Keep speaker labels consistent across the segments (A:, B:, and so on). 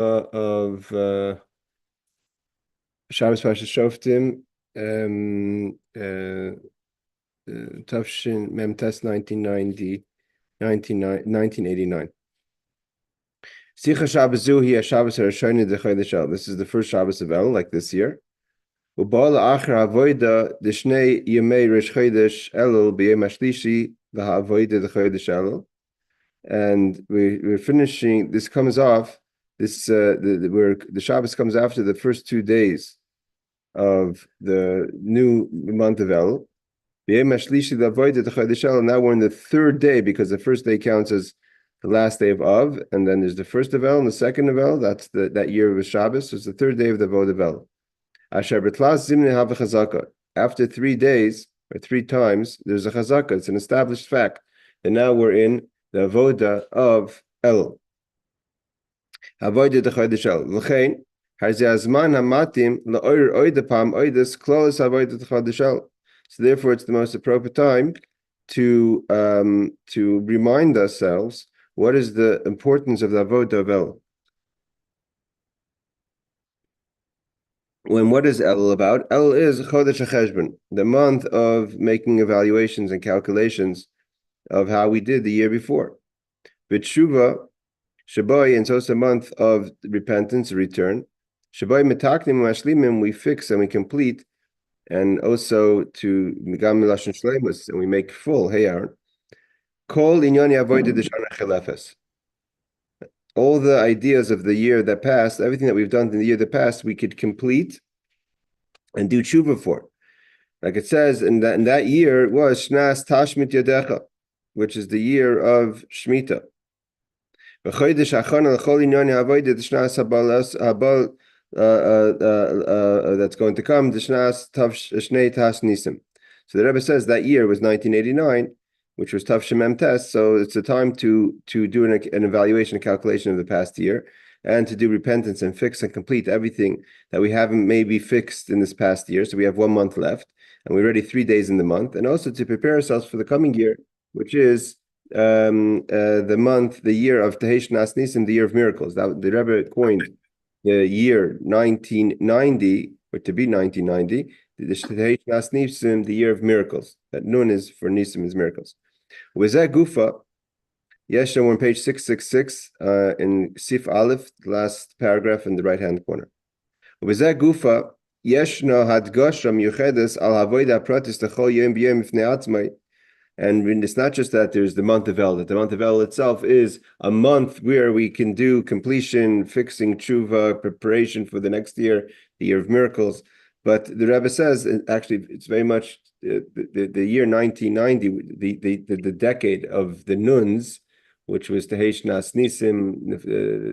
A: of Shabbos Parshas Shoftim, Tafshin Mem Tes 1989. Sicho Shabbos Zuhi Shabbos Harashoni Dechodesh El. This is the first Shabbos of El, like this year. Ubal Achar Avoida Dishnei Yemei Rish Chodesh Elul B'Yem Ashlishi V'Havoida Dechodesh Elul. And we're finishing. This comes off. The Shabbos comes after the first 2 days of the new month of El. Now we're in the third day because the first day counts as the last day of Av, and then there's the first of El and the second of El. That's that year of Shabbos. So it's the third day of the Vod of El. After 3 days or 3 times, there's a chazaka. It's an established fact that now we're in the avoda of El. Avoda dechodesh El. L'chein harzeh hamatim la'oir oidapam oidas klolos avoda dechodesh El. So therefore, it's the most appropriate time to remind ourselves what is the importance of the avoda of El. What is El about? El is Chodesh HaCheshbon, the month of making evaluations and calculations of how we did the year before. B'tshuva, Shabai, and so it's a month of repentance, return. Shabai metaknim mashlimim, we fix and we complete, and also to Migam Lashon Shleimus, and we make full. Hey, Aaron. Kol inyani avodah d'shana chelefes. All the ideas of the year that passed, everything that we've done in the year that passed, we could complete and do tshuva for. Like it says, in that year was Shnas Tashmit Yadecha, which is the year of Shemitah. That's going to come, the Shnas Shnei Tas Nisim. So the Rebbe says that year was 1989, which was Tav Shemem Tes, so it's a time to do an evaluation and calculation of the past year, and to do repentance and fix and complete everything that we haven't maybe fixed in this past year. So we have 1 month left, and we're already 3 days in the month, and also to prepare ourselves for the coming year, which is the year of Tehesh Nas Nisim, the year of miracles. That the Rebbe coined the year 1990, or to be 1990, the Tehesh Nas Nisim, the year of miracles. That Nun is for Nisim is miracles. Wizeh Gufa, Yeshna, we're on page 666 in Sif Aleph, the last paragraph in the right-hand corner. Wizeh Gufa, Yeshna Hadgasham Yuchedes al Havoida Pratis Techol Yom B'Yom Ifnei Atzmai. And it's not just that there's the month of El, that the month of El itself is a month where we can do completion, fixing tshuva, preparation for the next year, the year of miracles. But the Rebbe says, actually, it's very much the year 1990, the decade of the Nuns, which was Tehesh Nas Nisim.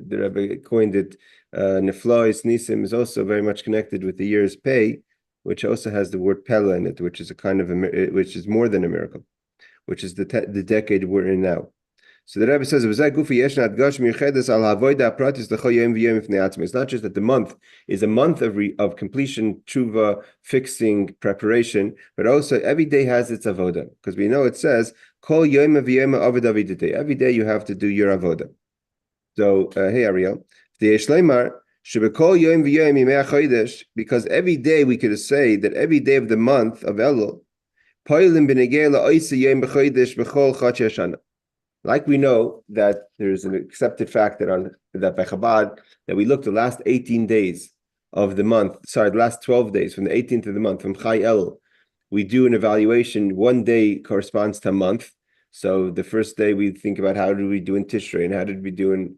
A: The Rebbe coined it, Neflois Nisim, is also very much connected with the year's Pei, which also has the word Pella in it, which is a kind of which is more than a miracle, which is the decade we're in now. So the Rebbe says, it's not just that the month is a month of completion, tshuva, fixing, preparation, but also every day has its avoda. Because we know it says, every day you have to do your avoda. So, hey Ariel, because every day we could say that every day of the month of Elul, like we know that there's an accepted fact that by Chabad, that we look the last 18 days of the month, the last 12 days from the 18th of the month, from Chai El, we do an evaluation. 1 day corresponds to a month. So the first day we think about how did we do in Tishrei and how did we do in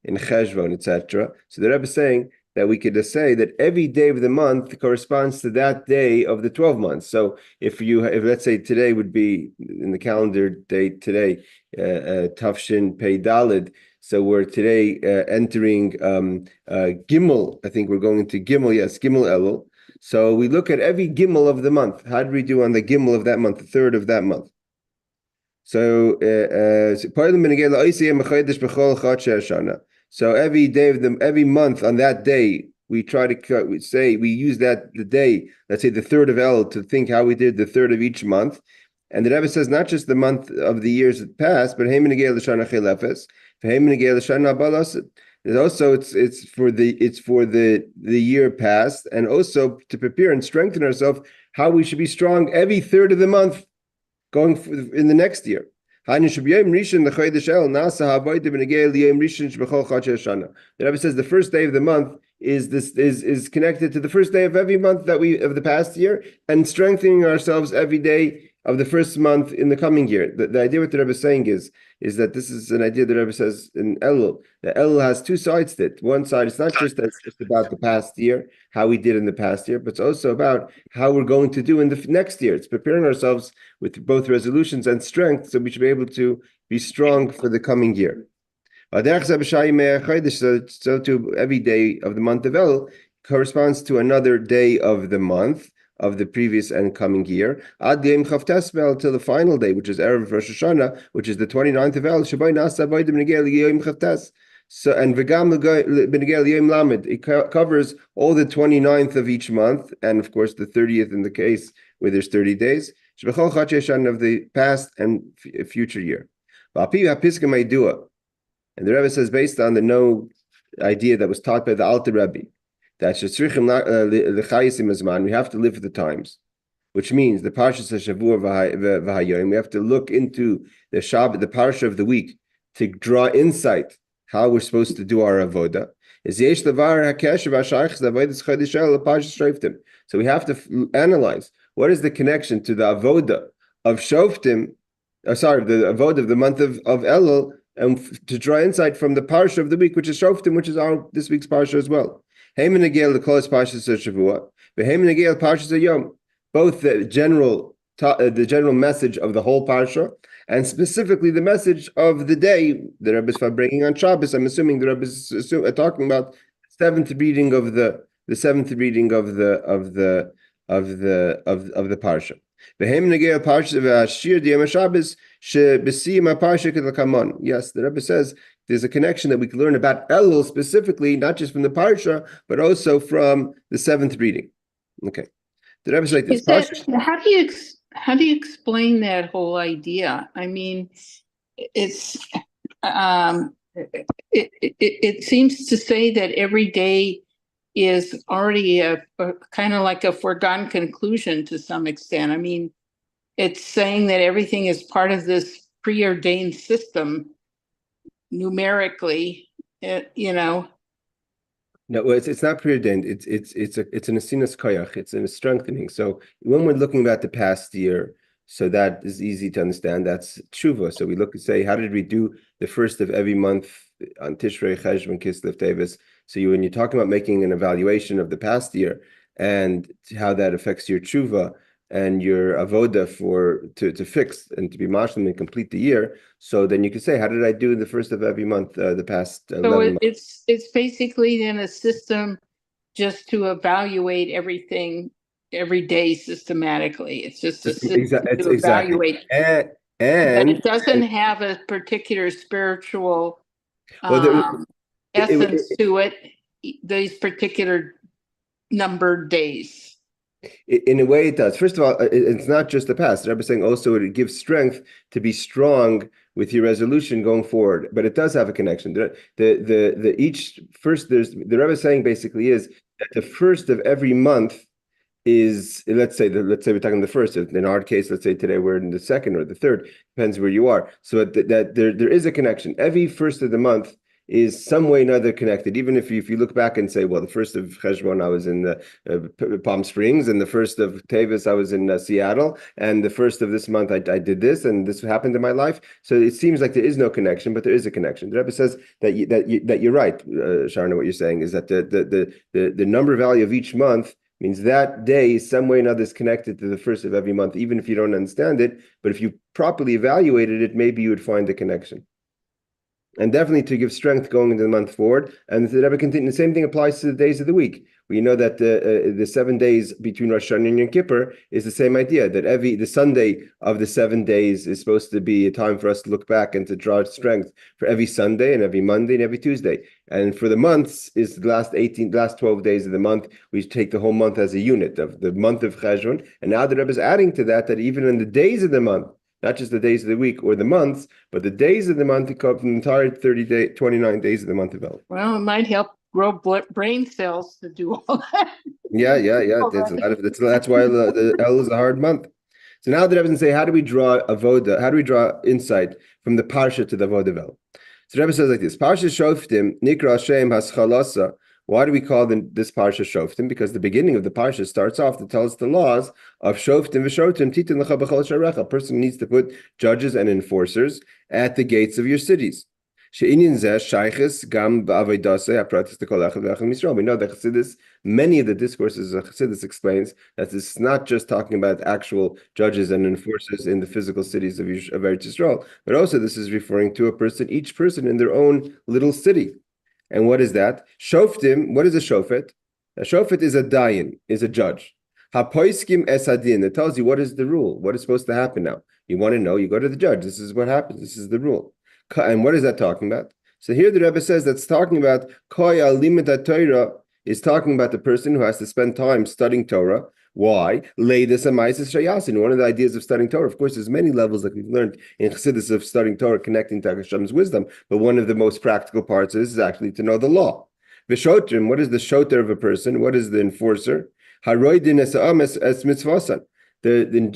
A: Cheshvan, etc. So the Rebbe is saying that we could just say that every day of the month corresponds to that day of the 12 months. So if let's say today would be in the calendar date today, Tafshin Pei Dalid. So we're today entering Gimel. I think we're going into Gimel. Yes, Gimel Elul. So we look at every Gimel of the month. How did we do on the Gimel of that month, the third of that month? So so every day of every month on that day, we try to we use the day, let's say the third of El, to think how we did the third of each month. And the Rebbe says not just the month of the years that passed, but that And also, it's for the year past, and also to prepare and strengthen ourselves how we should be strong every third of the month in the next year. The Rebbe says the first day of the month is connected to the first day of every month of the past year, and strengthening ourselves every day of the first month in the coming year. The idea what the Rebbe is saying is that this is an idea that the Rebbe says in Elul. The Elul has two sides to it. One side, it's not just about the past year, how we did in the past year, but it's also about how we're going to do in the next year. It's preparing ourselves with both resolutions and strength, so we should be able to be strong for the coming year. So to every day of the month of El corresponds to another day of the month of the previous and coming year, till the final day, which is Erev Rosh Hashanah, which is the 29th of El. So, and it covers all the 29th of each month, and of course the 30th in the case where there's 30 days, of the past and future year. And the Rebbe says, based on the idea that was taught by the Alter Rebbe, that we have to live for the times, which means the Parshas HaShavua v'Hayom, we have to look into the Shabbat, the Parsha of the week, to draw insight how we're supposed to do our avoda. So we have to analyze what is the connection to the avoda of Shoftim, the avoda of the month of Elul, and to draw insight from the parsha of the week, which is Shoftim, which is this week's parsha as well. Both the general message of the whole parsha, and specifically the message of the day the Rebbe is bringing on Shabbos. I'm assuming the Rebbe is talking about the seventh reading of the parsha. Yes, the Rebbe says there's a connection that we can learn about Elul specifically, not just from the parsha, but also from the seventh reading. Okay, the Rebbe is like this.
B: How do you explain that whole idea? I mean, it's it seems to say that every day is already a kind of like a foregone conclusion to some extent. I mean, it's saying that everything is part of this preordained system numerically,
A: No, it's not preordained. It's an asinas koyach. It's a strengthening. So when we're looking at the past year, so that is easy to understand. That's tshuva. So we look and say, how did we do the first of every month on Tishrei, Cheshvan, Kislev, Tevis? So when you're talking about making an evaluation of the past year and how that affects your tshuva and your avoda to fix and to be mashlim and complete the year, so then you can say, how did I do in the first of every month, the past 11 months?
B: It's basically then a system just to evaluate everything every day systematically. It's just a system to evaluate,
A: and
B: but it doesn't have a particular spiritual essence to it. These particular numbered days.
A: In a way, it does. First of all, it's not just the past. The Rebbe is saying also it gives strength to be strong with your resolution going forward. But it does have a connection. The Rebbe is saying basically is that the first of every month is, let's say we're talking the first. In our case, let's say today we're in the second or the third, depends where you are. So that there is a connection. Every first of the month is some way or another connected. Even if you look back and say, well, the first of Cheshvan I was in Palm Springs, and the first of Tevis I was in Seattle, and the first of this month I did this, and this happened in my life. So it seems like there is no connection, but there is a connection. The Rebbe says that you're right, Sharna. What you're saying is that the number value of each month means that day some way or another is connected to the first of every month, even if you don't understand it. But if you properly evaluated it, maybe you would find the connection. And definitely to give strength going into the month forward. And the Rebbe continues, the same thing applies to the days of the week. We know that the 7 days between Rosh Hashanah and Yom Kippur is the same idea, that the Sunday of the 7 days is supposed to be a time for us to look back and to draw strength for every Sunday and every Monday and every Tuesday. And for the months is the last 12 days of the month. We take the whole month as a unit of the month of Cheshvan. And now the Rebbe is adding to that even in the days of the month, not just the days of the week or the months, but the days of the month to cover the entire 29 days of the month of El.
B: Well, it might help grow brain cells to do all that.
A: Yeah. There's a lot of that's why the El is a hard month. So now the Rebbe doesn't say, how do we draw avoda? How do we draw insight from the parsha to the avoda of El? So the Rebbe says like this: Parsha Shoftim Nikra Hashem Haschalasa. Why do we call this parsha Shoftim? Because the beginning of the parsha starts off to tell us the laws of Shoftim v'Shoftim Titin Lecha B'chol Sharecha. A person needs to put judges and enforcers at the gates of your cities. We know that Chassidus, many of the discourses of Chassidus explains that this is not just talking about actual judges and enforcers in the physical cities of Eretz Yisrael, but also this is referring to each person in their own little city. And what is that? Shoftim, what is a shofet? A shofet is a dayan, is a judge. Hapoiskim esadin, it tells you what is the rule, what is supposed to happen now. You want to know, you go to the judge. This is what happens. This is the rule. And what is that talking about? So here the Rebbe says that's talking about Koy al limud Torah is talking about the person who has to spend time studying Torah. Why? Leidus amaisis shayasin. One of the ideas of studying Torah, of course, there's many levels that we've learned in Chassidus of studying Torah, connecting to Hashem's wisdom. But one of the most practical parts is actually to know the law. V'shotrim, what is the shoter of a person? What is the enforcer? Haroidin es mitzvasan.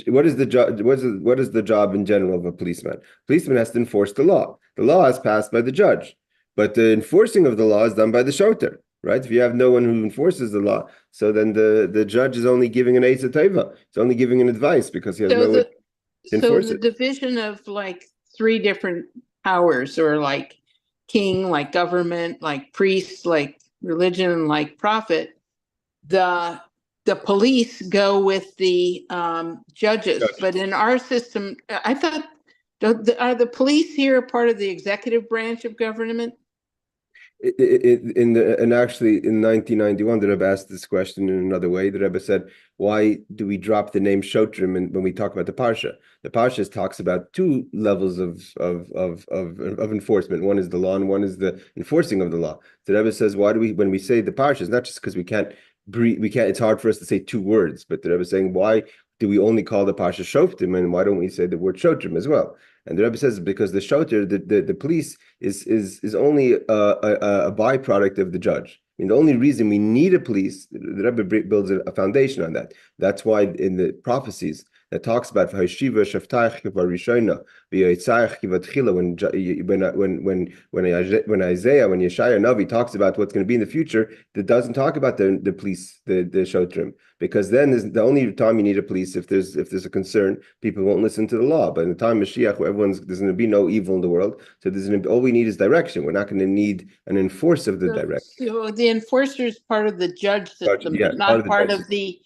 A: What is the job? What is the job in general of a policeman? Policeman has to enforce the law. The law is passed by the judge, but the enforcing of the law is done by the shoter, right? If you have no one who enforces the law, so then the judge is only giving an eisa teva. He's only giving an advice because he has no one to enforce
B: the
A: it.
B: division of like three different powers, or like king, like government, like priest, like religion, like prophet. The police go with the judges, but in our system, I thought, are the police here a part of the executive branch of government?
A: Actually in 1991, the Rebbe asked this question in another way. The Rebbe said, "Why do we drop the name Shotrim when we talk about the parsha? The parsha talks about two levels of enforcement. One is the law, and one is the enforcing of the law." The Rebbe says, "Why do we, when we say the parsha, it's not just because we can't breathe, it's hard for us to say two words, but the Rebbe is saying, why do we only call the parsha Shoftim, and why don't we say the word Shotrim as well?" And the Rebbe says because the shoter, the police is only a byproduct of the judge. I mean, the only reason we need a police, the Rebbe builds a foundation on that. That's why in the prophecies that talks about when Isaiah, when Yeshaya Navi talks about what's going to be in the future, that doesn't talk about the police, the shotrim, because then the only time you need a police if there's a concern, people won't listen to the law. But in the time of Mashiach, where there's going to be no evil in the world, so all we need is direction. We're not going to need an enforcer of the direction.
B: So the enforcer is part of the judge system,
A: Yeah,
B: but not part of the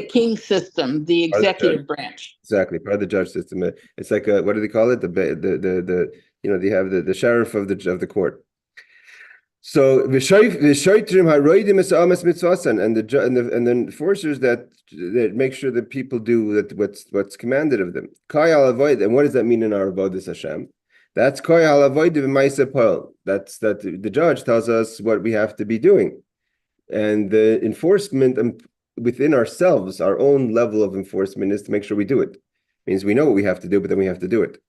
B: king system, the executive branch.
A: Exactly, part of the judge system. It's like what do they call it? They have the sheriff of the court. So and the enforcers that make sure that people do what's commanded of them. And what does that mean in our avodas Hashem? That's that the judge tells us what we have to be doing, and the enforcement within ourselves, our own level of enforcement, is to make sure we do it. It means we know what we have to do, but then we have to do it.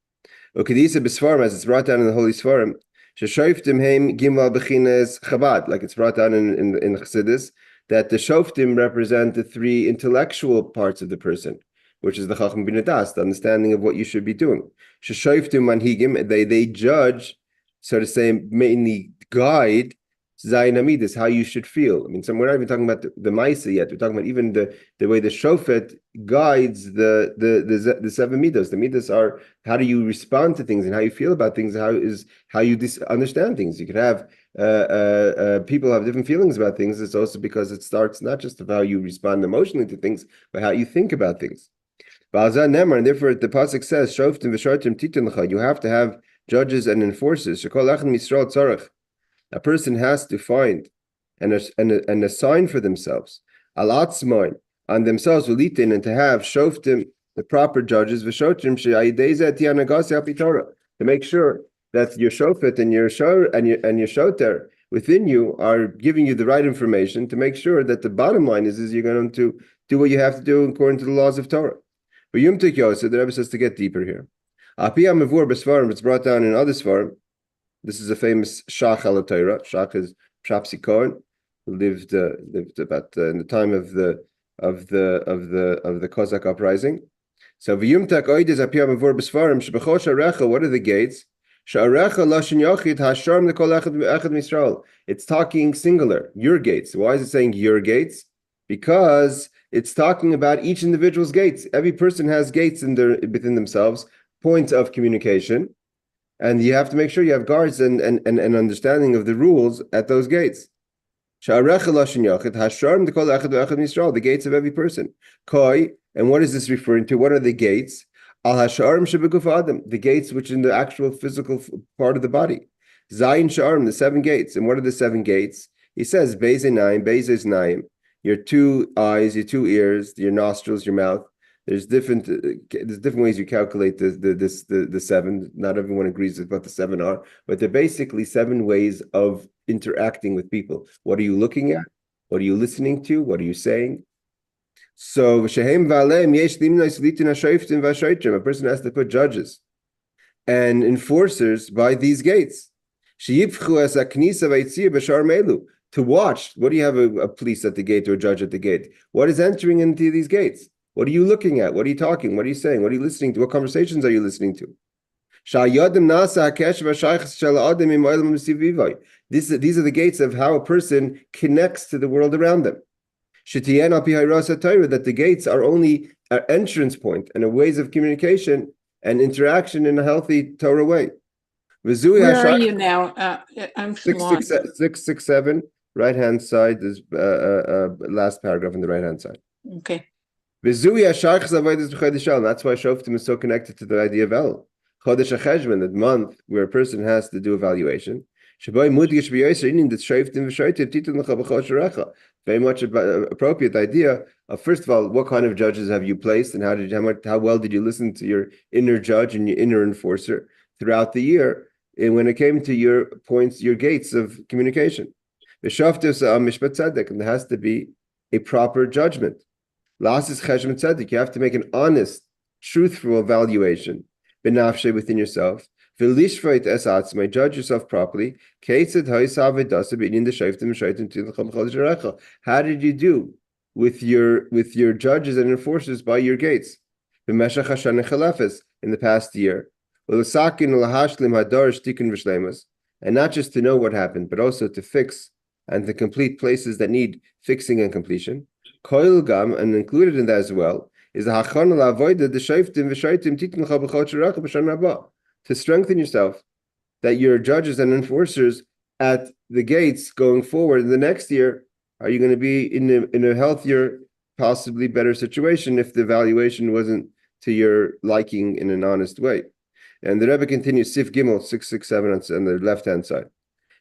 A: Okay, as it's brought down in the Holy Sfarim, like it's brought down in Chassidus, that the Shoftim represent the three intellectual parts of the person, which is the Chacham Bin Das, the understanding of what you should be doing. They judge, so to say, mainly guide Zayin Amidus, how you should feel. I mean, we're not even talking about the Maisa yet. We're talking about even the way the Shofet guides the seven Midos. The Midos are how do you respond to things and how you feel about things, how you understand things. You could have people have different feelings about things. It's also because it starts not just of how you respond emotionally to things, but how you think about things. And therefore the pasuk says, Shoftim v'shortim titin lecha, you have to have judges and enforcers. Shekol echad misrael tzarech. A person has to find and assign for themselves alatzmoin on themselves ulitin, and to have shoftim, the proper judges, v'shotrim to make sure that your shofet and your shoter within you are giving you the right information to make sure that the bottom line is you're going to do what you have to do according to the laws of Torah. But Yumtik Yosef, the Rebbe says to get deeper here. Apiyam Mevur Besvarim, it's brought down in other Svarim. This is a famous Shach al Torah. Shach is Shapsi Cohen, who lived about in the time of the Cossack uprising. So v'yumtak oides apiyam avor b'sfarim shebechosh arecha. What are the gates? Sha'arecha lashon yochid hasharm lekol echad misrael. It's talking singular. Your gates. Why is it saying your gates? Because it's talking about each individual's gates. Every person has gates within themselves, points of communication, and you have to make sure you have guards and understanding of the rules at those gates. The gates of every person. Koi, and what is this referring to? What are the gates? The gates which in the actual physical part of the body. Zayin Sha'arim, the 7 gates. And what are the 7 gates? He says, Beis is Naim, your 2 eyes, your 2 ears, your nostrils, your mouth. There's different ways you calculate the 7. Not everyone agrees with what the 7 are, but they're basically 7 ways of interacting with people. What are you looking at? What are you listening to? What are you saying? So a person has to put judges and enforcers by these gates. To watch. What do you have a police at the gate or a judge at the gate? What is entering into these gates? What are you looking at? What are you talking? What are you saying? What are you listening to? What conversations are you listening to? These are the gates of how a person connects to the world around them. That the gates are only an entrance point and a ways of communication and interaction in a healthy Torah way.
B: Where are you now? I'm
A: 667, right hand side is last paragraph on the right hand side.
B: Okay.
A: That's why Shoftim is so connected to the idea of El. Chodesh HaCheshvan, that month where a person has to do evaluation. Very much appropriate idea of, first of all, what kind of judges have you placed, and how well did you listen to your inner judge and your inner enforcer throughout the year, and when it came to your points, your gates of communication. And there has to be a proper judgment. You have to make an honest, truthful evaluation within yourself. Judge yourself properly. How did you do with your judges and enforcers by your gates in the past year? And not just to know what happened, but also to fix and to complete places that need fixing and completion. And included in that as well is the to strengthen yourself, that your judges and enforcers at the gates going forward in the next year, are you going to be in a healthier, possibly better situation if the evaluation wasn't to your liking in an honest way. And the Rebbe continues, Sif Gimel 667 on the left-hand side.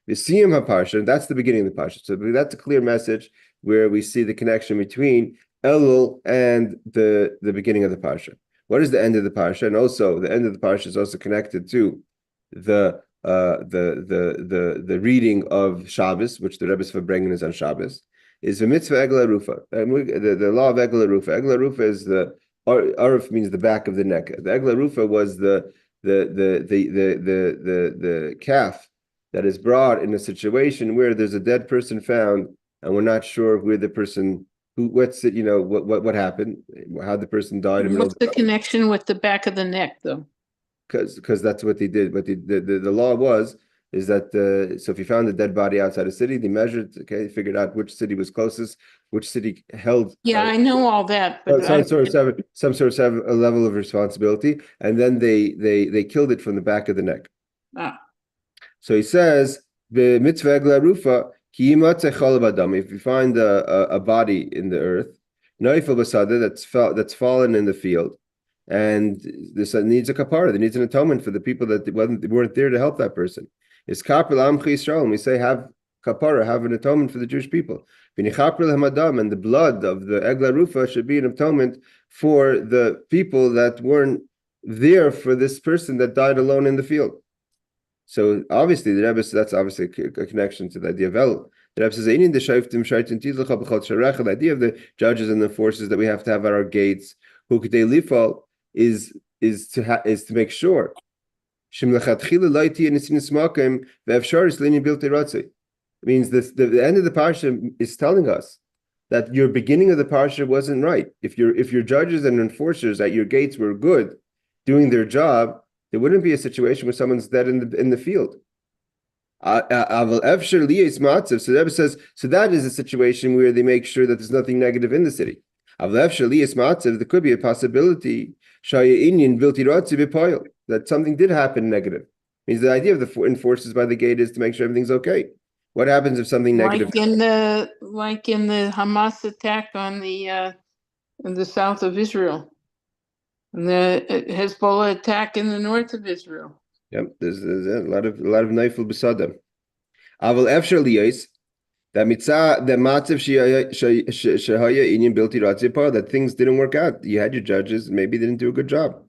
A: The Siyam HaParsha, that's the beginning of the Parsha. So that's a clear message where we see the connection between Elul and the beginning of the Parsha. What is the end of the Parsha? And also, the end of the Parsha is also connected to the reading of Shabbos, which the Rebbe's Fabrengen is on Shabbos, is the mitzvah Egla Rufa. The law of Egla Rufa. Egla Rufa is Aruf means the back of the neck. The Egla Rufa was the calf that is brought in a situation where there's a dead person found, and we're not sure where the person. What happened, how the person died.
B: What's the connection with the back of the neck, though?
A: Because that's what they did. But the law is that so if you found a dead body outside a city, they measured, figured out which city was closest, which city held.
B: Yeah, I know all that, but
A: some sort of have a level of responsibility, and then they killed it from the back of the neck. So he says the mitzvah egla rufa. If you find a body in the earth, that's fallen in the field, and this needs a kapara, it needs an atonement for the people that weren't there to help that person. It's kapar l'amcha Yisrael, and we say have kapara, have an atonement for the Jewish people. And the blood of the egla rufa should be an atonement for the people that weren't there for this person that died alone in the field. So obviously, the Rebbe, that's obviously a connection to the idea of El. The Rebbe says, the idea of the judges and the forces that we have to have at our gates, who could they live all, is to make sure. It means this, the end of the parsha is telling us that your beginning of the parsha wasn't right. If your judges and enforcers at your gates were good, doing their job, there wouldn't be a situation where someone's dead in the field. So the Rebbe says, so that is a situation where they make sure that there's nothing negative in the city. There could be a possibility that something did happen negative. Means the idea of the enforcers by the gate is to make sure everything's okay. What happens if something negative?
B: Like in the Hamas attack on in the south of Israel, and the Hezbollah attack in the north of Israel.
A: Yep, there's a lot of naifel besada. Aval efshar liyos that mitzah the matzav shehaya inyan bilti ratzipah that things didn't work out. You had your judges, maybe they didn't do a good job.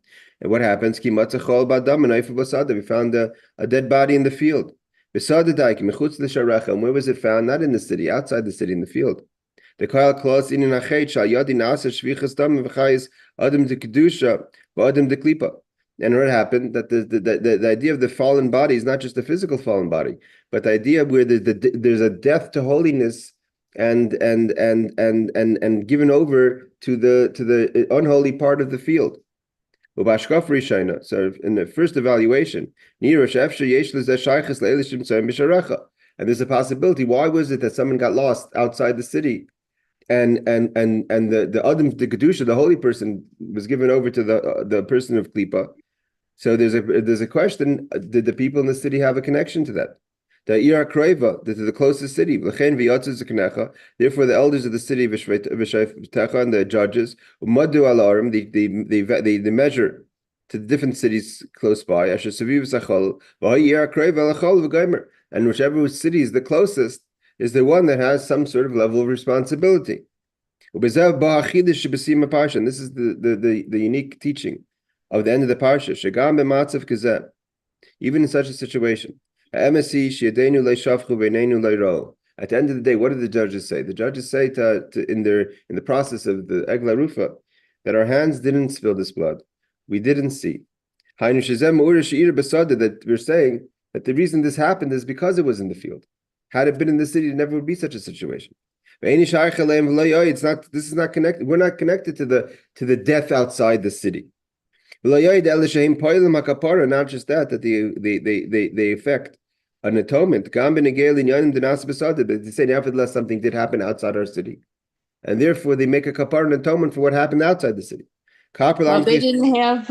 A: And what happens? Ki matzachol badam and naifel besada. We found a dead body in the field. Besada daik mechutz l'sharecha. And where was it found? Not in the city, outside the city, in the field. The kol klos in achet shal yadi nasa shvichas dam v'chayis adam de kedusha v'adam de klipa. And what happened? That the idea of the fallen body is not just the physical fallen body, but the idea where there's a death to holiness and given over to the unholy part of the field. So in the first evaluation, and there's a possibility. Why was it that someone got lost outside the city? And the Adam, the Kedusha, the holy person, was given over to the person of Klipa. So there's a question: did the people in the city have a connection to that? The Ir Kreva, the closest city. Therefore, the elders of the city and the judges, they measure to the different cities close by. And whichever city is the closest is the one that has some sort of level of responsibility. And this is the unique teaching of the end of the parsha. Even in such a situation, at the end of the day, what do the judges say? The judges say in the process of the Egla Rufa that our hands didn't spill this blood. We didn't see. That we're saying that the reason this happened is because it was in the field. Had it been in the city, there never would be such a situation. It's not. This is not connected. We're not connected to the death outside the city. Not just that they affect an atonement. But they say nevertheless something did happen outside our city, and therefore they make a kapara, an atonement for what happened outside the city.
B: Well, they didn't have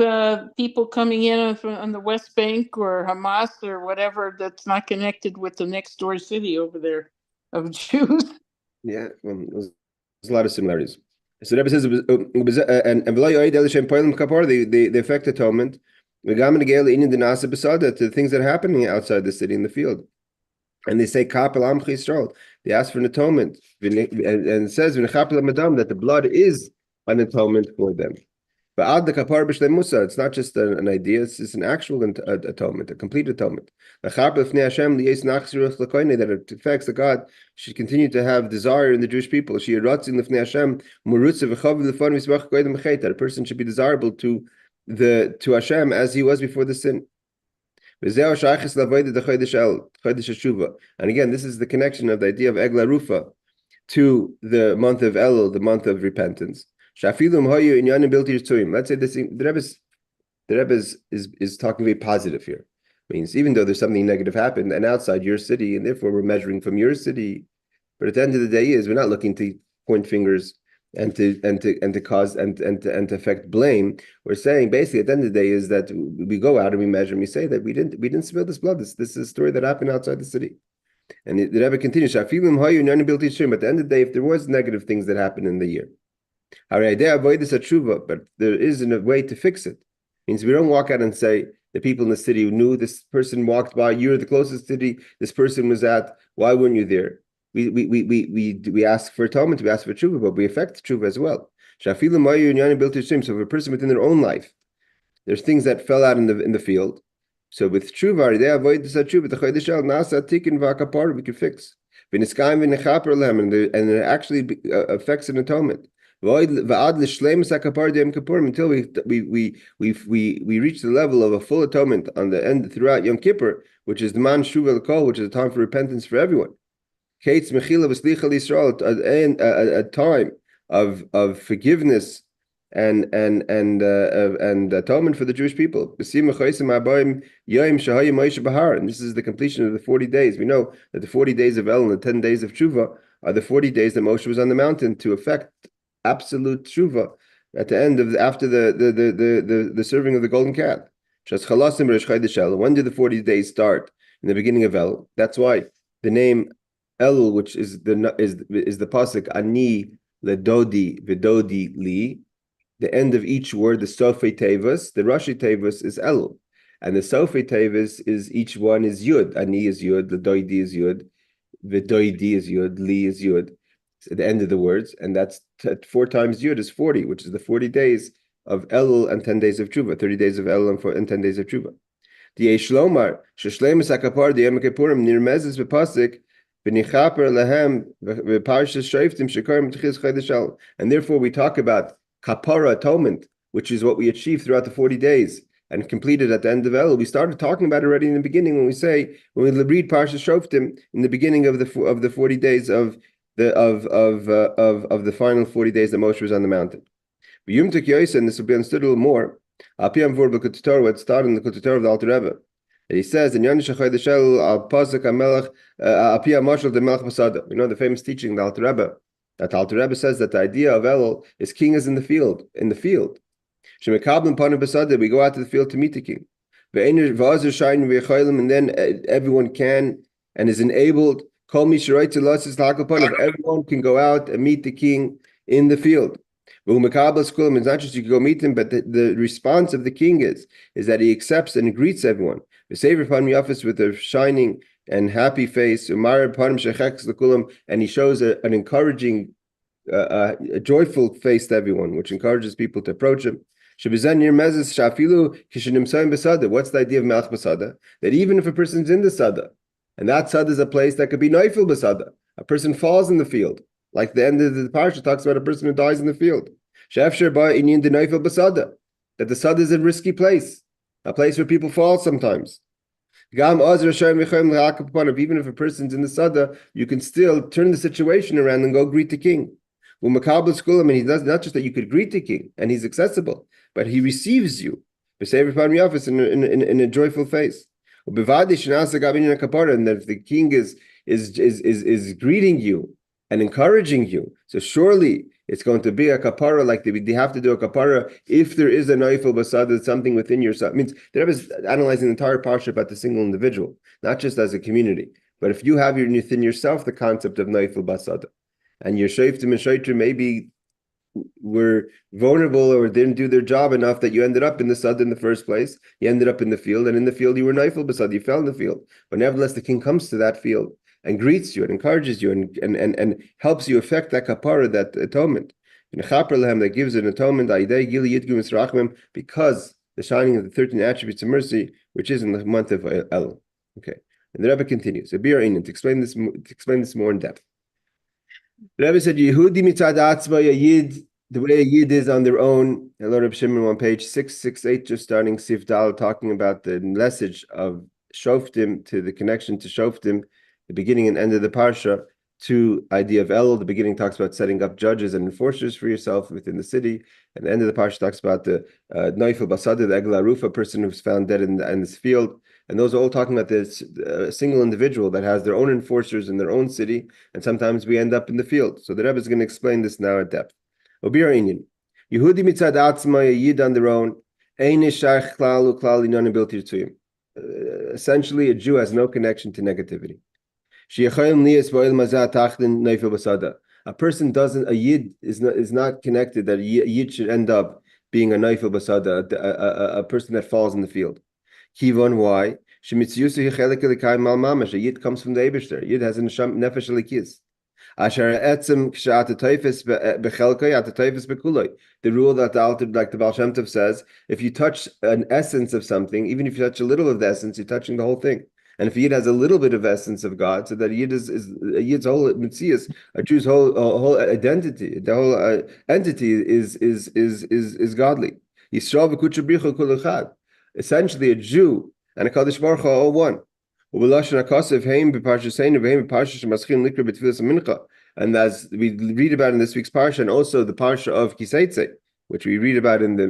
B: people coming in on the West Bank or Hamas or whatever that's not connected with the next door city over there of Jews.
A: Yeah, well, there's a lot of similarities. So the Rebbe says, they affect atonement to the things that are happening outside the city in the field. And they say, they ask for an atonement. And it says that the blood is an atonement for them. But it's not just an idea, it's an actual atonement, a complete atonement. That it affects that God should continue to have desire in the Jewish people. That a person should be desirable to Hashem as he was before the sin. And again, this is the connection of the idea of Egla Rufa to the month of Elul, the month of repentance. Let's say the Rebbe is talking very positive here. It means even though there's something negative happened and outside your city, and therefore we're measuring from your city, but at the end of the day we're not looking to point fingers and to cause and to affect blame. We're saying basically at the end of the day is that we go out and we measure and we say that we didn't spill this blood. This is a story that happened outside the city. And the Rebbe continues, at the end of the day, if there was negative things that happened in the year, but there isn't a way to fix it. It means we don't walk out and say the people in the city who knew this person walked by, you're the closest city this person was at, why weren't you there? We ask for atonement, we ask for tshuva, but we affect tshuva as well. So if a person within their own life, there's things that fell out in the field. So with tshuva, we can fix. And it actually affects an atonement. Until we reach the level of a full atonement on the end throughout Yom Kippur, which is the man shuva l'kol, which is a time for repentance for everyone. Kates mechila v'slicha l'Yisrael, a time of forgiveness and atonement for the Jewish people. And this is the completion of the 40 days. We know that the 40 days of El and the 10 days of Tshuva are the 40 days that Moshe was on the mountain to effect absolute Tshuva at the end of after the serving of the golden calf. When do the 40 days start? In the beginning of El. That's why the name El, which is the pasuk Ani ledodi v'dodi li. The end of each word, the Sofei Tevus, the Rashi Tevus is Elul. And the Sofei Tevus is each one is Yud. Ani is Yud, the Doidi is Yud, the Doidi is Yud, Li is Yud. It's at the end of the words. And that's 4 times Yud is 40, which is the 40 days of Elul and 10 days of Tshuva, 30 days of Elul and 10 days of Tshuva. The Yeshlomar, Sheshlemus HaKapar, the Yom Kippurim, Nirmezes V'Pasik, and therefore we talk about kapara, atonement, which is what we achieve throughout the 40 days and completed at the end of El. We started talking about it already in the beginning when we read Parshas Shoftim in the beginning of the 40 days of the final 40 days that Moshe was on the mountain. And this will be understood a little more. What started in the Kututor of the Alter Rebbe. He says in Yonish Chodesh al Pasuk HaMelech Apia Mashal de Melech Basada. You know the famous teaching of the Alter Rebbe. That Alter Rebbe says that the idea of Elul is king is in the field. We go out to the field to meet the king. And then everyone can and is enabled. Everyone can go out and meet the king in the field. It's not just you can go meet him, but the response of the king is that he accepts and greets everyone. With a shining and happy face, and he shows an encouraging, a joyful face to everyone, which encourages people to approach him. What's the idea of Melech Basada? That even if a person's in the Sada, and that Sada is a place that could be Neifel Basada, a person falls in the field, like the end of the parsha talks about a person who dies in the field. That the Sada is a risky place, a place where people fall sometimes. Even if a person's in the Sada, you can still turn the situation around and go greet the king. And he does not just that you could greet the king and he's accessible, but he receives you in a joyful face. And if the king is greeting you and encouraging you, so surely it's going to be a kapara, like they have to do a kapara if there is a naifel basada, something within yourself. It means the Rebbe is analyzing the entire parsha about the single individual, not just as a community. But if you have within yourself the concept of naifel basada, and your shoftim and shaitrim maybe were vulnerable or didn't do their job enough that you ended up in the sad in the first place, you ended up in the field, and in the field you were naifel basada, you fell in the field. But nevertheless, the king comes to that field and greets you and encourages you and helps you effect that kapara, that atonement. That gives an atonement because the shining of the 13 attributes of mercy, which is in the month of El. Okay. And the Rebbe continues. To explain this more in depth. The Rebbe said, Yehudi mitzad atzma yid, the way a yid is on their own. Hello, Reb Shimon, on page 668, just starting Sif Dal, talking about the message of Shoftim, to the connection to Shoftim, the beginning and end of the parsha, to idea of El. The beginning talks about setting up judges and enforcers for yourself within the city, and the end of the parsha talks about the Neifel Basada, the Egel Aruf, a person who's found dead in this field. And those are all talking about this single individual that has their own enforcers in their own city, and sometimes we end up in the field. So the Rebbe is going to explain this now at depth. Yehudi mitzad atzma, a yid on their own. Essentially, a Jew has no connection to negativity. A yid is not connected, that a yid should end up being a naifel basada, a person that falls in the field. Kivon, why? A yid comes from the Eibishter. Yid has a nefesh alikis. The rule that the Alter, like the Baal Shem Tov says, if you touch an essence of something, even if you touch a little of the essence, you're touching the whole thing. And if a Yid has a little bit of essence of God, so that Yid is a Yid's whole mitzias, a Jew's whole identity, the whole entity is godly. Yisrael v'kutsha bricha kol echad. Essentially, a Jew and a Kadosh Baruch Hu are all one. And as we read about in this week's parsha, and also the parsha of Kiseitze, which we read about in the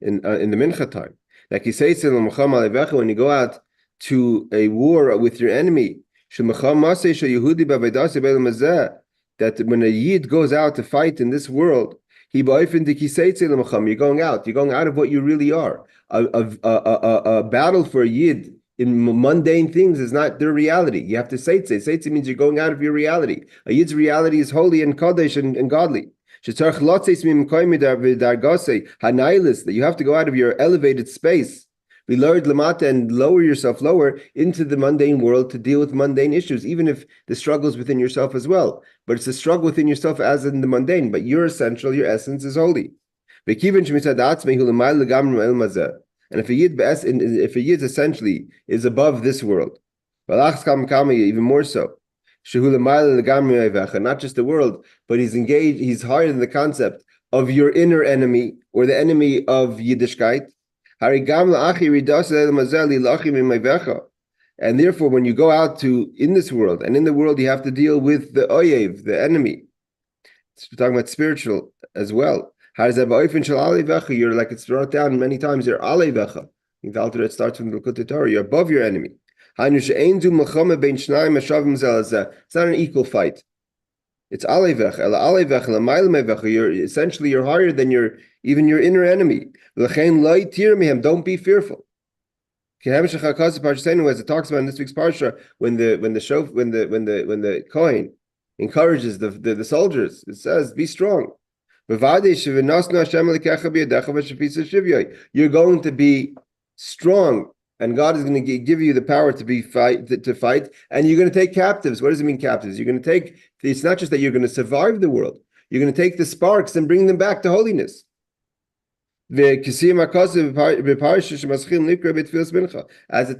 A: mincha time, that Kiseitze when you go out to a war with your enemy, that when a Yid goes out to fight in this world, you're going out of what you really are. A battle for a Yid in mundane things is not their reality. You have to seitze. Seitze means you're going out of your reality. A Yid's reality is holy and kadosh and godly. That you have to go out of your elevated space. We lowered lamata and lower yourself lower into the mundane world to deal with mundane issues, even if the struggle is within yourself as well. But it's a struggle within yourself as in the mundane. But your essential, your essence is holy. And if a Yid essentially is above this world, even more so, not just the world, but he's engaged, he's higher than the concept of your inner enemy or the enemy of Yiddishkeit. And therefore, when you go out in this world, and in the world you have to deal with the oyev, the enemy. We're talking about spiritual as well. How does that you're like it's brought down many times, you're alevecha. It starts from the Likutei Torah, you're above your enemy. It's not an equal fight. It's alevecha. You're higher than even your inner enemy. Don't be fearful. As it talks about in this week's parsha, when the Kohen encourages the soldiers, it says, "Be strong." You're going to be strong, and God is going to give you the power to fight, and you're going to take captives. What does it mean, captives? You're going to take. It's not just that you're going to survive the world. You're going to take the sparks and bring them back to holiness. As it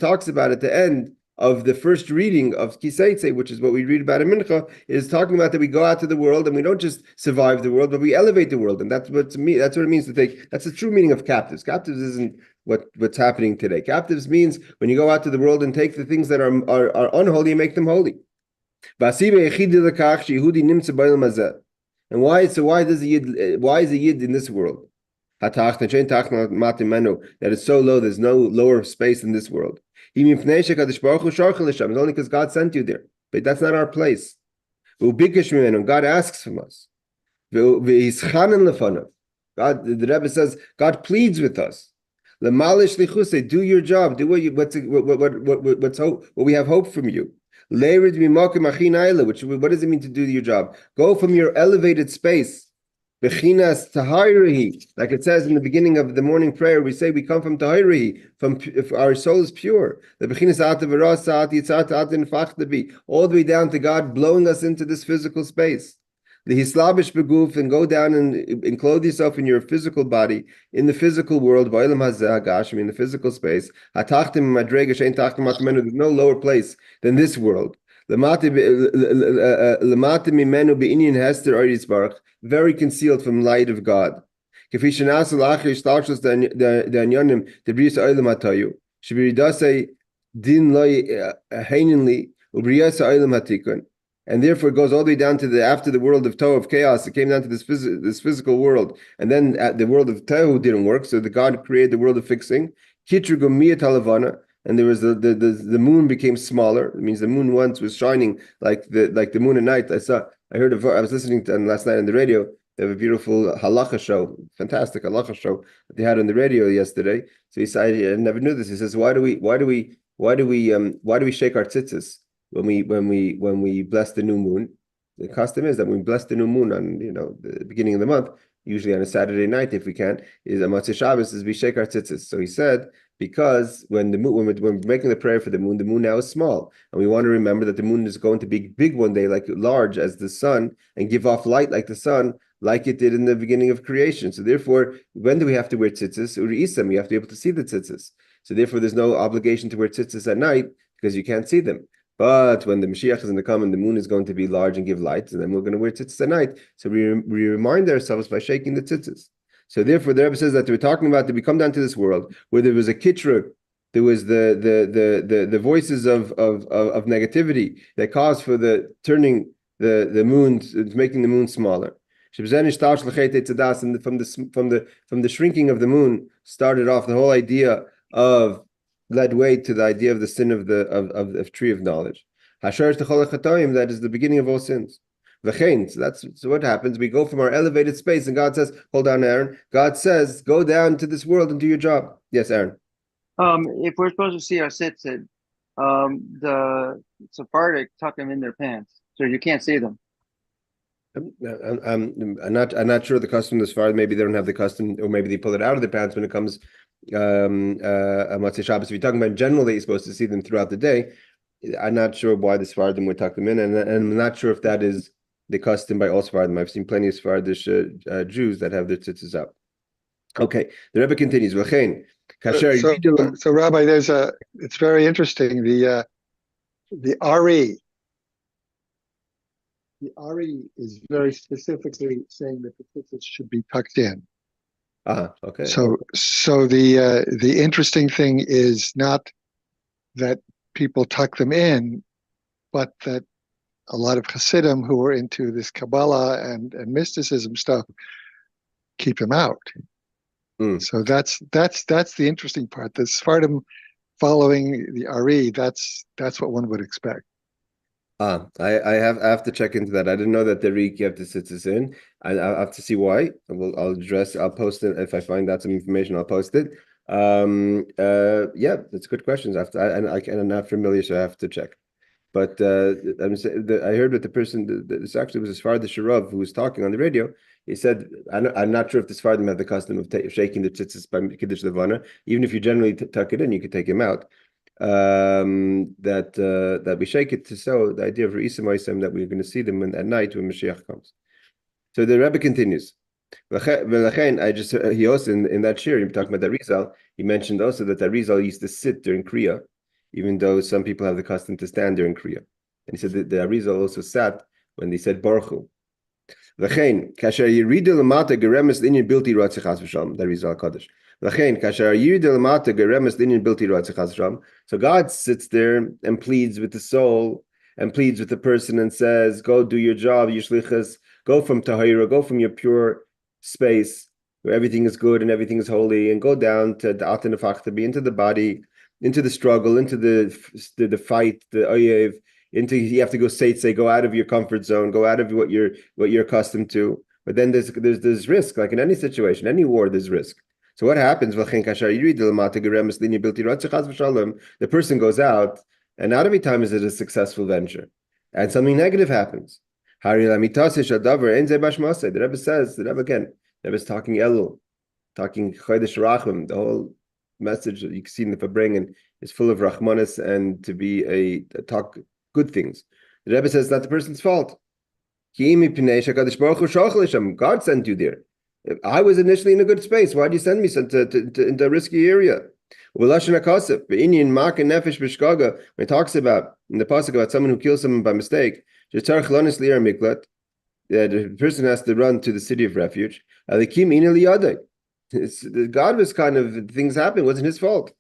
A: talks about at the end of the first reading of Kiseitze, which is what we read about in Mincha, is talking about that we go out to the world and we don't just survive the world, but we elevate the world. And that's what it means to take. That's the true meaning of captives. Captives isn't what's happening today. Captives means when you go out to the world and take the things that are unholy and make them holy. And why is a Yid in this world? That is so low, there's no lower space in this world. It's only because God sent you there. But that's not our place. God asks from us. God, the Rebbe says, God pleads with us. Do your job. Do what we have hope from you. What does it mean to do your job? Go from your elevated space. Bechinas tahirihi, like it says in the beginning of the morning prayer, we say we come from tahirihi, from if our soul is pure. The bechinas all the way down to God blowing us into this physical space. The hislabish beguf, and go down and clothe yourself in your physical body, in the physical world, in the physical space. There's no lower place than this world. Very concealed from light of God. And therefore it goes all the way down to after the world of Tohu, of chaos, it came down to this physical world. And then the world of Tohu didn't work, so the God created the world of fixing. And there was the moon became smaller. It means the moon once was shining like the moon at night. I was listening to them last night on the radio. They have a beautiful halacha show, fantastic halacha show that they had on the radio yesterday. So he said, I never knew this. He says, why do we shake our tzitzis when we bless the new moon? The custom is that when we bless the new moon on the beginning of the month, usually on a Saturday night if we can, is a Motzei Shabbos, is we shake our tzitzis. So he said, because when we're making the prayer for the moon now is small, and we want to remember that the moon is going to be big one day, like large as the sun, and give off light like the sun, like it did in the beginning of creation. So therefore, when do we have to wear tzitzis? Uri isam, we have to be able to see the tzitzis. So therefore, there's no obligation to wear tzitzis at night because you can't see them. But when the Mashiach is going to come and the moon is going to be large and give light, and then we're going to wear tzitzis at night. So we remind ourselves by shaking the tzitzis. So therefore, the Rebbe says that we're talking about that we come down to this world where there was a kitra, there was the voices of negativity that caused for the turning the moon, making the moon smaller. And from the shrinking of the moon started off the whole idea of led way to the idea of the sin of the tree of knowledge. That is the beginning of all sins. So what happens. We go from our elevated space, and God says, "Hold on, Aaron." God says, "Go down to this world and do your job." Yes, Aaron.
C: If we're supposed to see our tzitzit, the Sephardic tuck them in their pants, so you can't see them.
A: I'm not sure the custom as far. Maybe they don't have the custom, or maybe they pull it out of their pants when it comes Motzei Shabbos. If you're talking about generally, you're supposed to see them throughout the day. I'm not sure why the Sephardim would tuck them in, and I'm not sure if that is the custom by all Sephardim. I've seen plenty of Sephardic Jews that have their tzitzis up. Okay, the Rebbe continues.
D: So Rabbi, it's very interesting. The Ari is very specifically saying that the tzitzis should be tucked in.
A: Okay.
D: So the interesting thing is not that people tuck them in, but that a lot of Hasidim who are into this Kabbalah and mysticism stuff keep them out. So that's the interesting part. The Sephardim following the Ari, that's what one would expect.
A: I have to check into that. I didn't know that the Rik you have to tzitzis in. I have to see why. I'll post it if I find out some information. I'll post it. Yeah, that's good questions. I'm not familiar, so I have to check. But I heard that the person, this actually was as far as the Sharav who was talking on the radio. He said, I'm not sure if the Sephardim have the custom of shaking the tzitzis by Kiddush Levana. Even if you generally tuck it in, you could take him out. That we shake it to show the idea of Re'isim that we're going to see them at night when Mashiach comes. So the Rebbe continues. He also in that shir, you're talking about the Rizal, he mentioned also that the Rizal used to sit during Kriya, even though some people have the custom to stand during Kriya. And he said that the Rizal also sat when they said Baruch Hu. The Rizal Kaddish. So God sits there and pleads with the soul and pleads with the person and says, go do your job, Yishlichas, go from Tahira, go from your pure space where everything is good and everything is holy, and go down to the Atanafach, to be into the body, into the struggle, into the fight, the oyev, you have to go say, go out of your comfort zone, go out of what you're accustomed to. But then there's risk, like in any situation, any war, there's risk. So what happens? The person goes out, and not every time is it a successful venture, and something negative happens. The Rebbe says, the Rebbe is talking Elul, talking Chodesh Rachum. The whole message that you can see in the Fabrengen is full of Rachmanis and to be a talk good things. The Rebbe says it's not the person's fault. God sent you there. I was initially in a good space. Why did you send me into a risky area? When it talks about in the pasuk about someone who kills someone by mistake, the person has to run to the city of refuge. God was kind of, things happen, it wasn't his fault.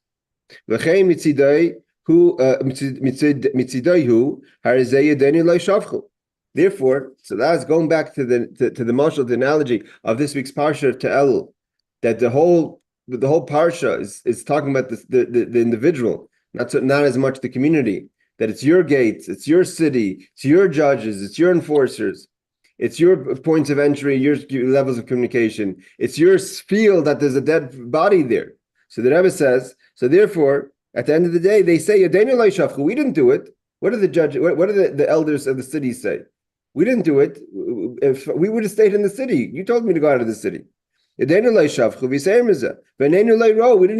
A: Therefore, so that's going back to the marshal, the analogy of this week's parsha to Elul, that the whole parsha is talking about the individual, not as much the community. That it's your gates, it's your city, it's your judges, it's your enforcers, it's your points of entry, your levels of communication, it's your field that there's a dead body there. So the Rebbe says, so therefore, at the end of the day, they say, we didn't do it. What do the judges, what do the elders of the city say? We didn't do it. If we would have stayed in the city, you told me to go out of the city. We didn't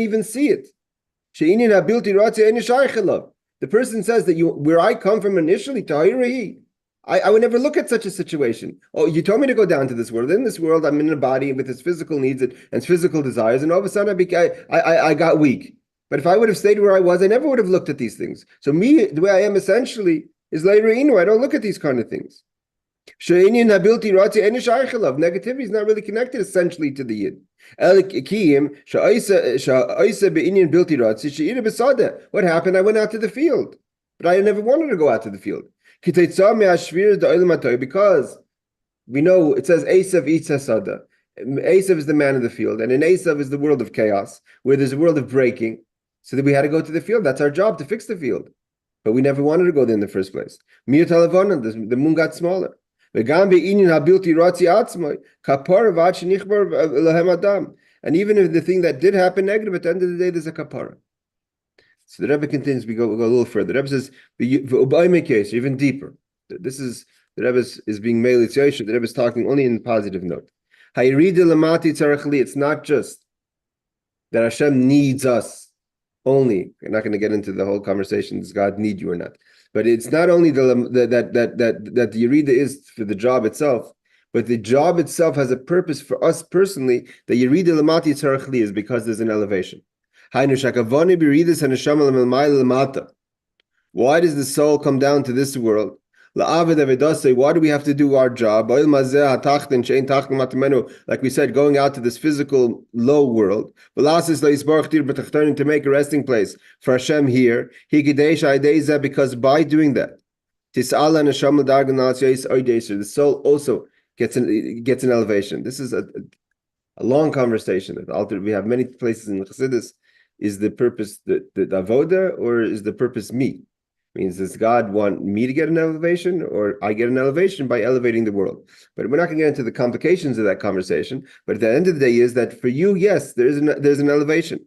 A: even see it. The person says that where I come from initially, I would never look at such a situation. Oh, you told me to go down to this world. In this world, I'm in a body with its physical needs and its physical desires, and all of a sudden I got weak. But if I would have stayed where I was, I never would have looked at these things. So me, the way I am essentially, is Leirinu. I don't look at these kind of things. Negativity is not really connected essentially to the Yid. What happened? I went out to the field, but I never wanted to go out to the field. Because we know it says Esav eats Hasada. Esav is the man of the field, and in Esav is the world of chaos, where there's a world of breaking. So that we had to go to the field. That's our job, to fix the field. But we never wanted to go there in the first place. The moon got smaller. And even if the thing that did happen negative, at the end of the day, there's a kapara. So the Rebbe continues, we go a little further. The Rebbe says, even deeper. This is, the Rebbe is being male, the Rebbe is talking only in a positive note. It's not just that Hashem needs us only. We're not going to get into the whole conversation, does God need you or not? But it's not only that the Yerida is for the job itself, but the job itself has a purpose for us personally. The Yerida Lamati Tzarachli is because there's an elevation. Why does the soul come down to this world? Why do we have to do our job? Like we said, going out to this physical low world, to make a resting place for Hashem here. Because by doing that, the soul also gets an elevation. This is a long conversation. We have many places in the Chassidus. Is the purpose the avoda, or is the purpose me? Means, does God want me to get an elevation, or I get an elevation by elevating the world? But we're not going to get into the complications of that conversation. But at the end of the day, is that for you, yes, there's an elevation.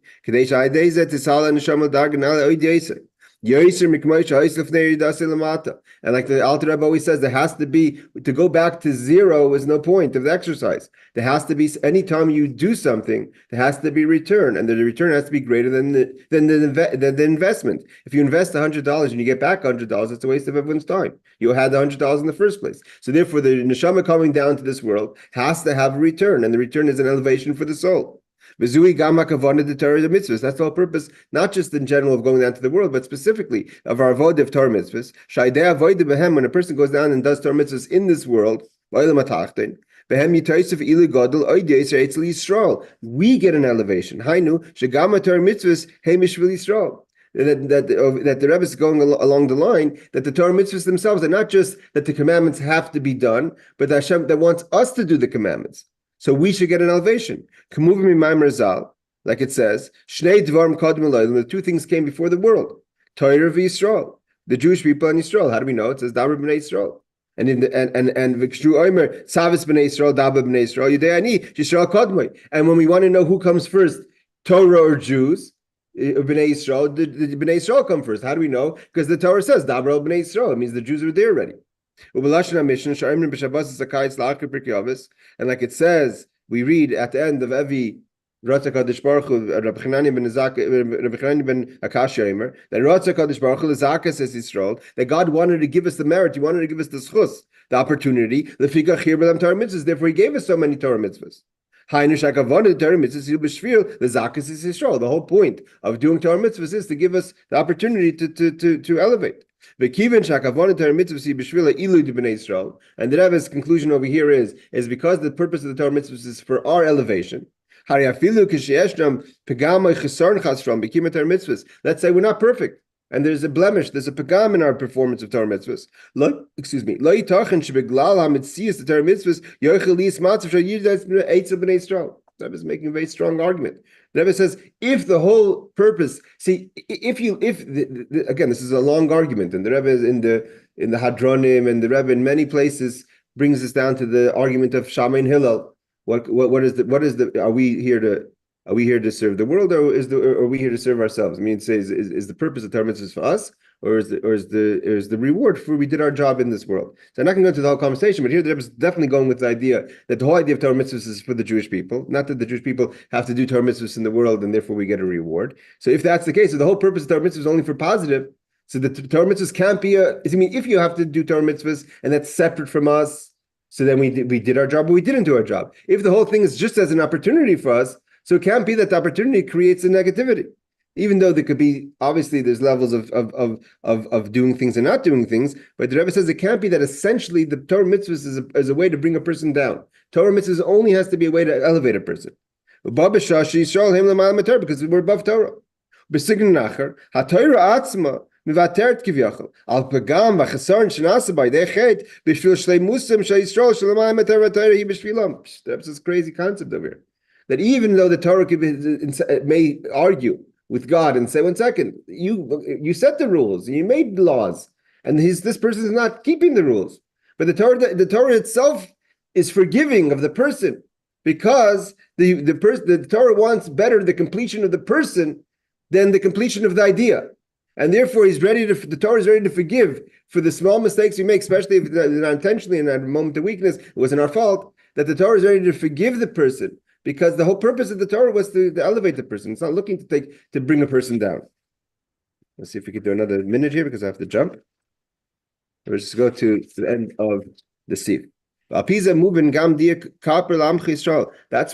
A: And like the Alter Rebbe always says, there has to be, to go back to zero is no point of the exercise. There has to be, anytime you do something, there has to be return, and the return has to be greater than the investment. If you invest $100 and you get back $100, it's a waste of everyone's time. You had the $100 in the first place. So therefore, the neshama coming down to this world has to have a return, and the return is an elevation for the soul. That's the whole purpose, not just in general of going down to the world, but specifically of our avodah of Torah mitzvahs. When a person goes down and does Torah mitzvahs in this world, we get an elevation. That the Rebbe is going along the line that the Torah mitzvahs themselves are not just that the commandments have to be done, but that Hashem that wants us to do the commandments. So we should get an elevation. Like it says, the two things came before the world. Torah v'Yisrael, the Jewish people and Yisrael. How do we know? It says Dabar b'nei Yisrael. And v'kshu omer Savis b'nei Yisrael, Dabar b'nei Yisrael, Yudei Yisrael kodmoi. And when we want to know who comes first, Torah or Jews, b'nei Yisrael, the b'nei Yisrael come first. How do we know? Because the Torah says Dabar b'nei Yisrael. It means the Jews were there already. And like it says, we read at the end of every Ratza Kadosh Baruch Hu, Rabbi Chanani ben Akash Yomer, that Ratza Kadosh Baruch Hu L'Zaka says Yisrael, that God wanted to give us the merit, He wanted to give us the schus, the opportunity. Therefore, He gave us so many Torah mitzvahs. The whole point of doing Torah mitzvahs is to give us the opportunity to elevate. And the Rebbe's conclusion over here is because the purpose of the Torah mitzvahs is for our elevation. Let's say we're not perfect, and there's a blemish, there's a pagam in our performance of Torah mitzvahs. The Rebbe is making a very strong argument. The Rebbe says, if the whole purpose, again, this is a long argument, and the Rebbe is in the Hadronim, and the Rebbe in many places brings us down to the argument of Shammai and Hillel. What is the? Are we here to serve the world, or are we here to serve ourselves? I mean, it says, is the purpose of Torah mitzvahs for us, or is the reward for we did our job in this world? So I'm not going to go into the whole conversation, but here the Rebbe is definitely going with the idea that the whole idea of Torah mitzvahs is for the Jewish people, not that the Jewish people have to do Torah mitzvahs in the world and therefore we get a reward. So if that's the case, so the whole purpose of Torah mitzvahs is only for positive. So the Torah mitzvahs can't be if you have to do Torah mitzvahs and that's separate from us, so then we did our job, but we didn't do our job. If the whole thing is just as an opportunity for us, so it can't be that the opportunity creates a negativity. Even though there could be, obviously, there's levels of doing things and not doing things, but the Rebbe says it can't be that essentially the Torah mitzvahs is a way to bring a person down. Torah mitzvahs only has to be a way to elevate a person. Because we're above Torah. מוותרת כביכול על פגם וחסרון שנעשה בידי חטא בשביל שלימוסם של ישראל שלמען התורה היא בשבילם. That's this crazy concept over here. That even though the Torah may argue with God and say, 1 second, you set the rules, you made laws, and this person is not keeping the rules. But the Torah itself is forgiving of the person because the Torah wants better the completion of the person than the completion of the idea. And therefore, the Torah is ready to forgive for the small mistakes we make, especially if they're not intentionally in a moment of weakness, it wasn't our fault, that the Torah is ready to forgive the person because the whole purpose of the Torah was to elevate the person. It's not looking to bring a person down. Let's see if we could do another minute here because I have to jump. Let's just go to the end of the Sif. That's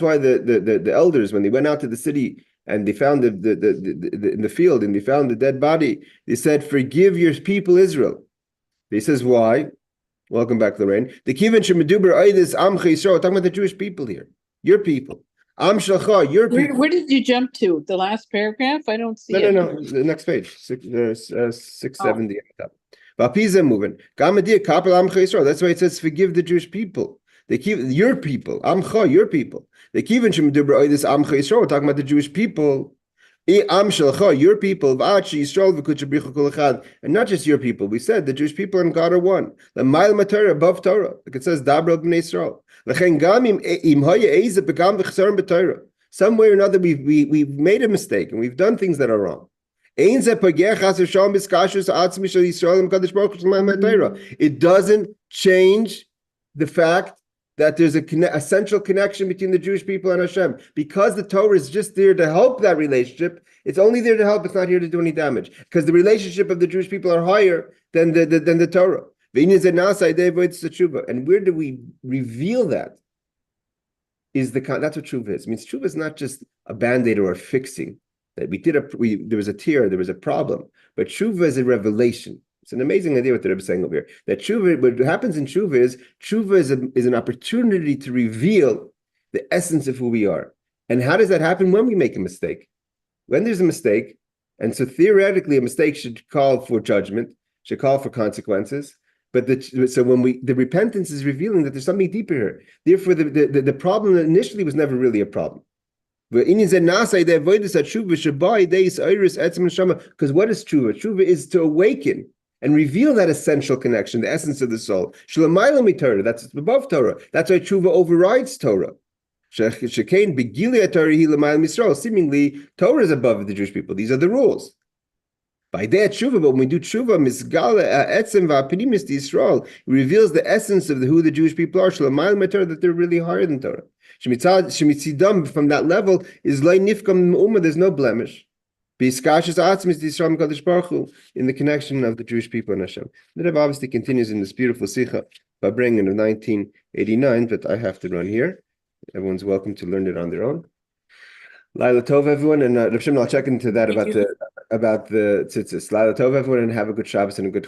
A: why the elders, when they went out to the city and they found in the field and they found the dead body, they said, "Forgive your people Israel." He says, why? Welcome back, Lorraine. The Kivin Shemaduber Aidis Amcha Yisrael, talking about the Jewish people here. Your people. Am Shalcha, your people.
B: Where did you jump to? The last paragraph? I don't see it.
A: No. The next page. 670. Vapiza moving. Gamadia Kapel Amcha Yisrael. That's why it says, forgive the Jewish people. They keep your people. Amcha, your people. The Kivin Shemaduber Aidis Amcha Yisrael, talking about the Jewish people. Am Shalcha, your people, and not just your people. We said the Jewish people and God are one. The mile matter above Torah, like it says, Dabra b'nei Yisrael. Some way or another, we've made a mistake and we've done things that are wrong. It doesn't change the fact that there's a essential connection between the Jewish people and Hashem. Because the Torah is just there to help that relationship, it's only there to help, it's not here to do any damage. Because the relationship of the Jewish people are higher than the Torah. And where do we reveal that? That's what tshuva is. It means tshuva is not just a band-aid or a fixing. That there was a tear, there was a problem. But tshuva is a revelation. It's an amazing idea what the Rebbe is saying over here. That tshuva, what happens in tshuva is an opportunity to reveal the essence of who we are. And how does that happen? When we make a mistake. When there's a mistake, and so theoretically a mistake should call for judgment, should call for consequences. But when the repentance is revealing that there's something deeper here. Therefore, the problem initially was never really a problem. Because what is tshuva? Tshuva is to awaken and reveal that essential connection, the essence of the soul. That's above Torah. That's why tshuva overrides Torah. Seemingly, Torah is above the Jewish people. These are the rules. By that tshuva, but when we do tshuva, it reveals the essence of who the Jewish people are, that they're really higher than Torah. From that level, is there's no blemish. In the connection of the Jewish people and Hashem. The Rebbe obviously continues in this beautiful Sicho by bringing of 1989, but I have to run here. Everyone's welcome to learn it on their own. Laila Tov, everyone, and Rav Shimon, I'll check into that about the tzitzis. Laila Tov, everyone, and have a good Shabbos and a good